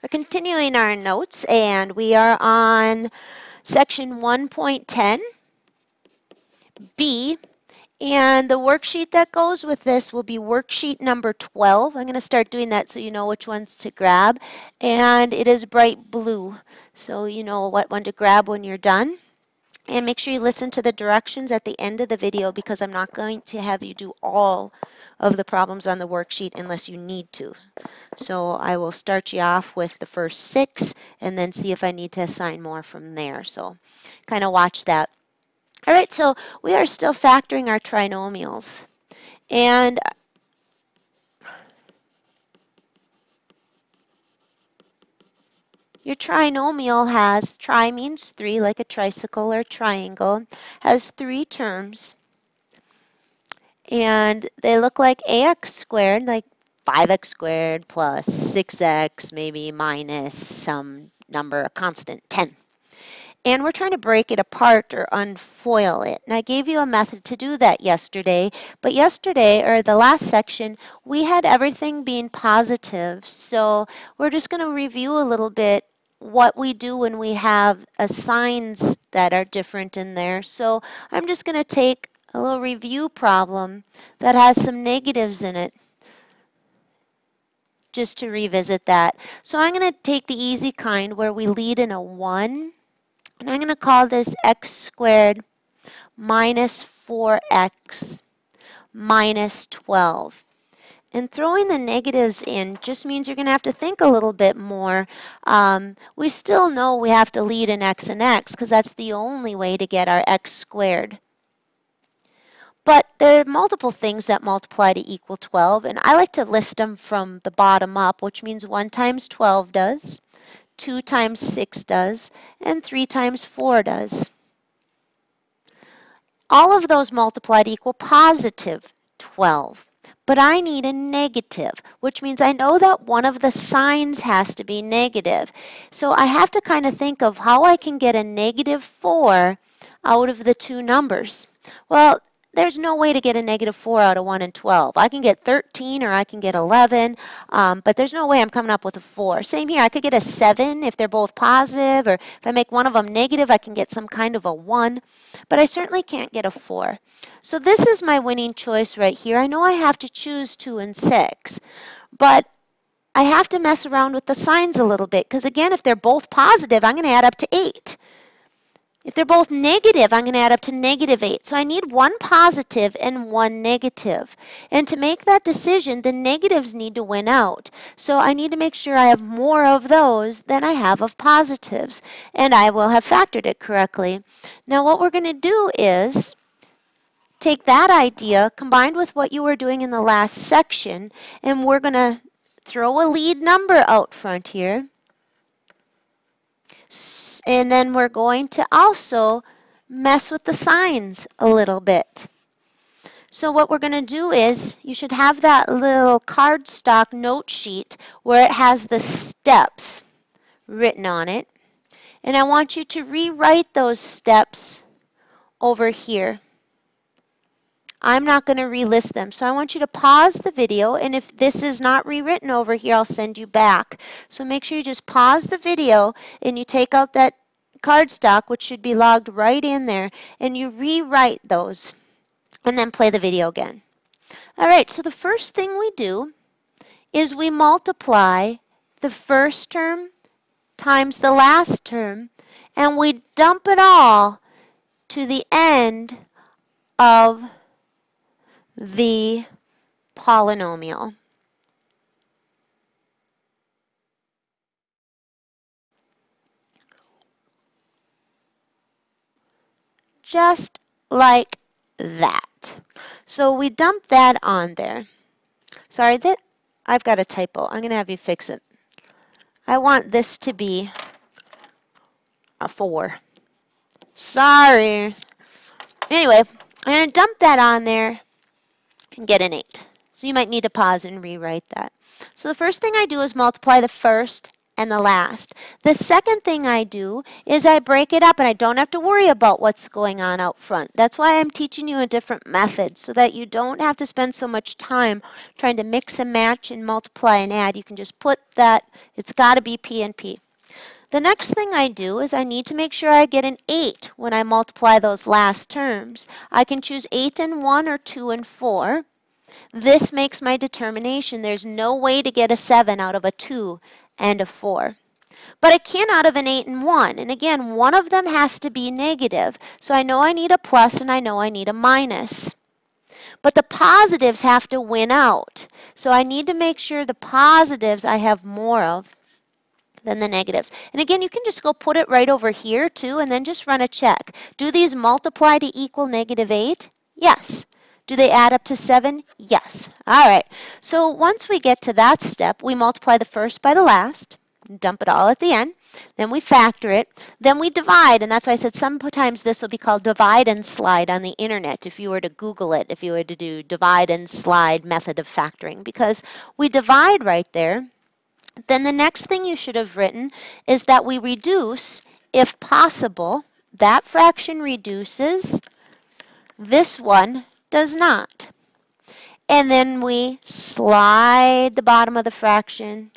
We're continuing our notes, and we are on section 1.10, B, and the worksheet that goes with this will be worksheet number 12. I'm going to start doing that so you know which ones to grab, and it is bright blue, so you know what one to grab when you're done. And make sure you listen to the directions at the end of the video because I'm not going to have you do all of the problems on the worksheet unless you need to. So I will start you off with the first 6 and then see if I need to assign more from there. So kind of watch that. All right, so we are still factoring our trinomials. And your trinomial has, tri means 3, like a tricycle or triangle, has 3 terms. And they look like ax squared, like 5x squared plus 6x, maybe minus some number, a constant, 10. And we're trying to break it apart or unfoil it. And I gave you a method to do that yesterday. But yesterday, or the last section, we had everything being positive. So we're just going to review a little bit what we do when we have signs that are different in there. So I'm just going to take a little review problem that has some negatives in it, just to revisit that. So I'm going to take the easy kind where we lead in a 1, and I'm going to call this x squared minus 4x minus 12. And throwing the negatives in just means you're going to have to think a little bit more. We still know we have to lead in x and x because that's the only way to get our x squared. But there are multiple things that multiply to equal 12, and I like to list them from the bottom up, which means 1 times 12 does, 2 times 6 does, and 3 times 4 does. All of those multiply to equal positive 12. But I need a negative, which means I know that one of the signs has to be negative. So I have to kind of think of how I can get a negative 4 out of the 2 numbers. Well, there's no way to get a negative 4 out of 1 and 12. I can get 13 or I can get 11, but there's no way I'm coming up with a 4. Same here, I could get a 7 if they're both positive, or if I make one of them negative, I can get some kind of a 1, but I certainly can't get a 4. So this is my winning choice right here. I know I have to choose 2 and 6, but I have to mess around with the signs a little bit, because again, if they're both positive, I'm going to add up to 8. If they're both negative, I'm going to add up to negative 8. So I need 1 positive and 1 negative. And to make that decision, the negatives need to win out. So I need to make sure I have more of those than I have of positives. And I will have factored it correctly. Now what we're going to do is take that idea combined with what you were doing in the last section, and we're going to throw a lead number out front here. And then we're going to also mess with the signs a little bit. So what we're going to do is, you should have that little cardstock note sheet where it has the steps written on it. And I want you to rewrite those steps over here. I'm not going to relist them. So I want you to pause the video, and if this is not rewritten over here, I'll send you back. So make sure you just pause the video and you take out that cardstock, which should be logged right in there, and you rewrite those and then play the video again. All right, so the first thing we do is we multiply the first term times the last term, and we dump it all to the end of the polynomial. Just like that. So we dump that on there. Sorry, I've got a typo. I'm going to have you fix it. I want this to be a 4. Sorry. Anyway, I'm going to dump that on there and get an 8. So you might need to pause and rewrite that. So the first thing I do is multiply the first and the last. The second thing I do is I break it up and I don't have to worry about what's going on out front. That's why I'm teaching you a different method so that you don't have to spend so much time trying to mix and match and multiply and add. You can just put that, it's got to be P and P. The next thing I do is I need to make sure I get an 8 when I multiply those last terms. I can choose 8 and 1 or 2 and 4. This makes my determination. There's no way to get a 7 out of a 2 and a 4. But I can out of an 8 and 1. And again, one of them has to be negative. So I know I need a plus and I know I need a minus. But the positives have to win out. So I need to make sure the positives I have more of than the negatives. And again, you can just go put it right over here too and then just run a check. Do these multiply to equal -8? Yes. Do they add up to 7? Yes. All right. So once we get to that step, we multiply the first by the last, dump it all at the end, then we factor it, then we divide, and that's why I said sometimes this will be called divide and slide on the internet if you were to Google it, if you were to do divide and slide method of factoring, because we divide right there. Then the next thing you should have written is that we reduce, if possible. That fraction reduces, this one does not. And then we slide the bottom of the fraction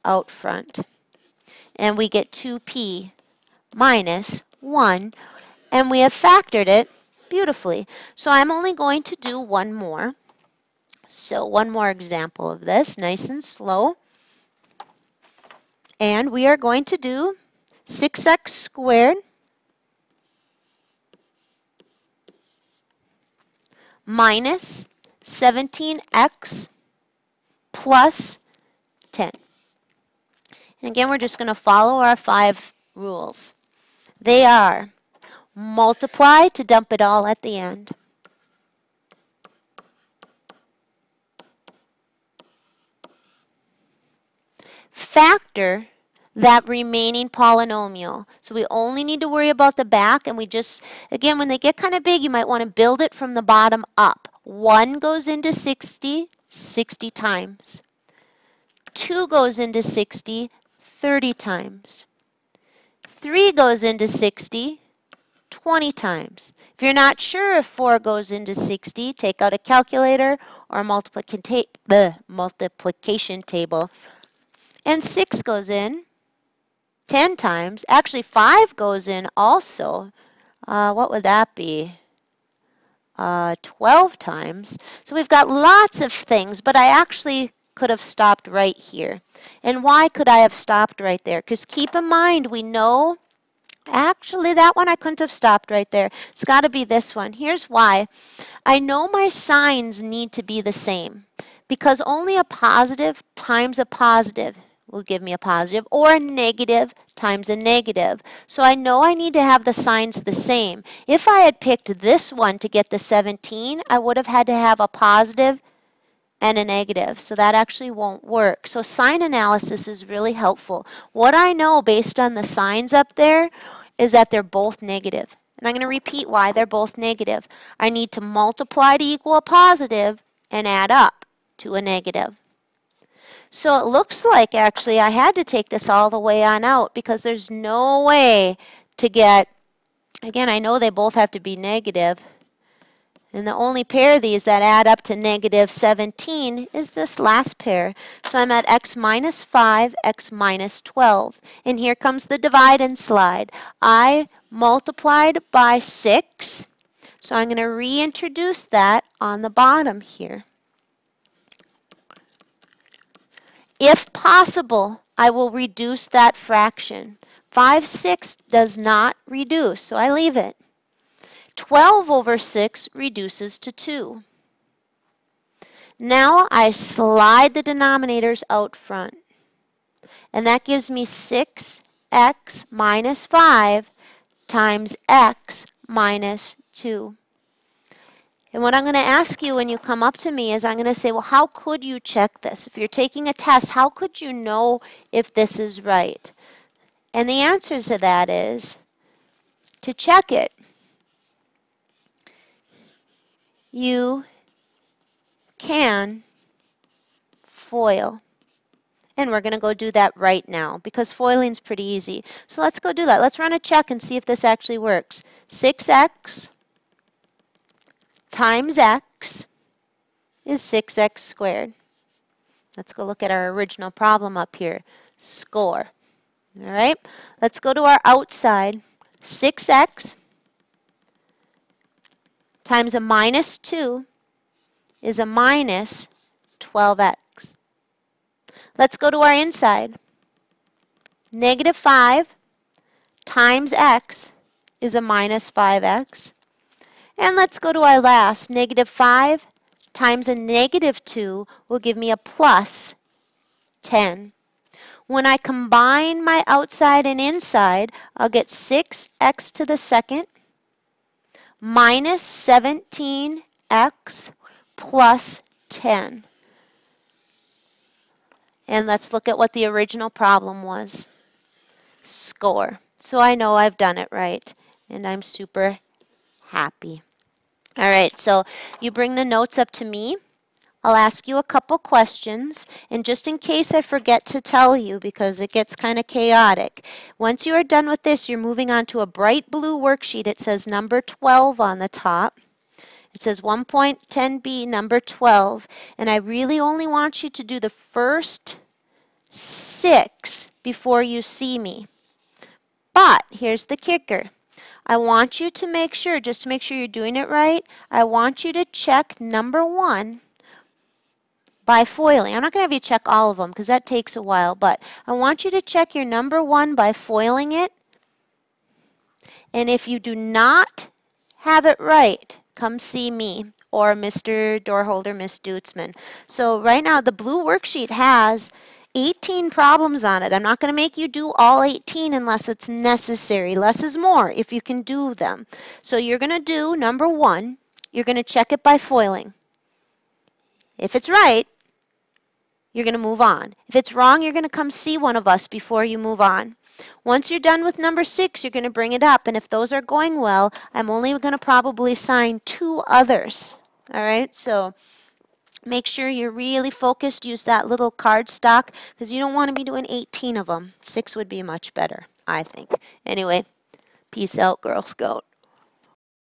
out front. And we get 2p minus 1. And we have factored it beautifully. So I'm only going to do one more. So one more example of this, nice and slow. And we are going to do 6x squared minus 17x plus 10. And again, we're just going to follow our 5 rules. They are multiply to dump it all at the end. Factor that remaining polynomial. So we only need to worry about the back, and we just, again, when they get kind of big, you might want to build it from the bottom up. 1 goes into 60, 60 times. 2 goes into 60, 30 times. 3 goes into 60, 20 times. If you're not sure if 4 goes into 60, take out a calculator or a multiplication table. And 6 goes in 10 times. Actually, 5 goes in also. What would that be? 12 times. So we've got lots of things, but I actually could have stopped right here. And why could I have stopped right there? Because keep in mind, we know, actually that one I couldn't have stopped right there. It's got to be this one. Here's why. I know my signs need to be the same, because only a positive times a positive will give me a positive, or a negative times a negative. So I know I need to have the signs the same. If I had picked this one to get the 17, I would have had to have a positive and a negative. So that actually won't work. So sign analysis is really helpful. What I know based on the signs up there is that they're both negative. And I'm going to repeat why they're both negative. I need to multiply to equal a positive and add up to a negative. So it looks like actually I had to take this all the way on out, because there's no way to get, again, I know they both have to be negative, and the only pair of these that add up to negative 17 is this last pair. So I'm at x minus 5, x minus 12. And here comes the divide and slide. I multiplied by 6, so I'm going to reintroduce that on the bottom here. If possible, I will reduce that fraction. 5/6 does not reduce, so I leave it. 12 over 6 reduces to 2. Now I slide the denominators out front, and that gives me 6x minus 5 times x minus 2. And what I'm going to ask you when you come up to me is I'm going to say, well, how could you check this? If you're taking a test, how could you know if this is right? And the answer to that is, to check it, you can FOIL. And we're going to go do that right now because foiling's pretty easy. So let's go do that. Let's run a check and see if this actually works. 6x times x is 6x squared. Let's go look at our original problem up here. Score. All right, let's go to our outside. 6x times a minus 2 is a minus 12x. Let's go to our inside. Negative 5 times x is a minus 5x. And let's go to our last. Negative 5 times a negative 2 will give me a plus 10. When I combine my outside and inside, I'll get 6x to the second minus 17x plus 10. And let's look at what the original problem was. Score. So I know I've done it right, and I'm super happy. All right, so you bring the notes up to me. I'll ask you a couple questions, and just in case I forget to tell you because it gets kind of chaotic, once you are done with this, you're moving on to a bright blue worksheet. It says number 12 on the top. It says 1.10b, number 12, and I really only want you to do the first 6 before you see me. But here's the kicker. I want you to make sure, just to make sure you're doing it right, I want you to check number 1 by foiling. I'm not going to have you check all of them because that takes a while, but I want you to check your number 1 by foiling it. And if you do not have it right, come see me or Mr. Doorholder, Miss Dutzman. So right now the blue worksheet has 18 problems on it. I'm not going to make you do all 18 unless it's necessary. Less is more if you can do them. So you're going to do number 1. You're going to check it by foiling. If it's right, you're going to move on. If it's wrong, you're going to come see one of us before you move on. Once you're done with number 6, you're going to bring it up. And if those are going well, I'm only going to probably assign 2 others. All right, so make sure you're really focused. Use that little card stock because you don't want to be doing 18 of them. 6 would be much better, I think. Anyway, peace out, Girl Scout.